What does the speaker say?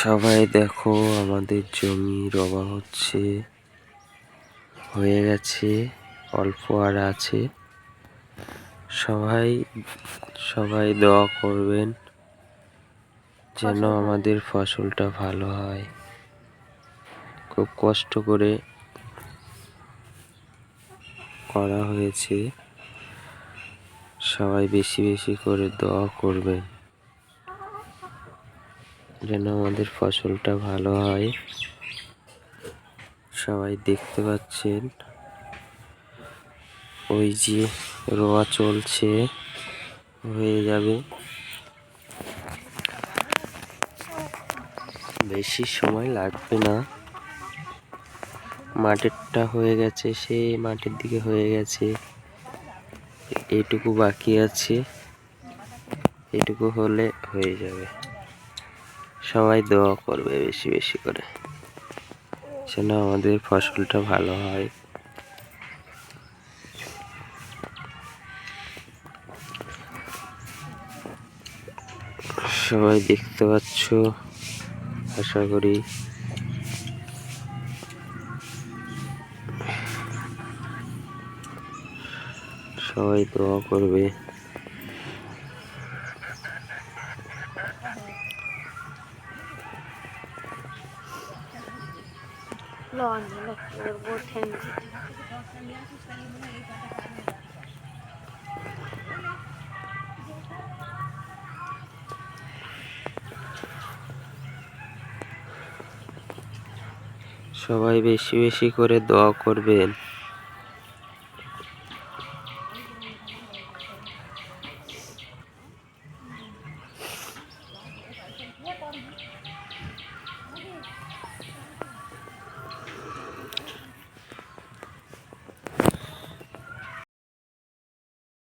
সবাই দেখো আমাদের জমি রোয়া হচ্ছে, হয়ে গেছে, অল্প আর আছে। সবাই দোয়া করবেন যেন আমাদের ফসলটা ভালো হয়। খুব কষ্ট করে করা হয়েছে, সবাই বেশি বেশি করে দোয়া করবেন যেন আমাদের ফসলটা ভালো হয়। সবাই দেখতে পাচ্ছেন ওই যে রোয়া চলছে, হয়ে যাবে, বেশি সময় লাগবে না। মাঠেরটা হয়ে গেছে, সেই মাঠের দিকে হয়ে গেছে, এইটুকু বাকি আছে, এইটুকু হলে হয়ে যাবে। সবাই দোয়া করবে বেশি বেশি করে যেন আমাদের ফসলটা ভালো হয়। সবাই দেখতে পাচ্ছ, আশা করি। সবাই দোয়া করবে। সবাই বেশি বেশি করে দোয়া করবেন।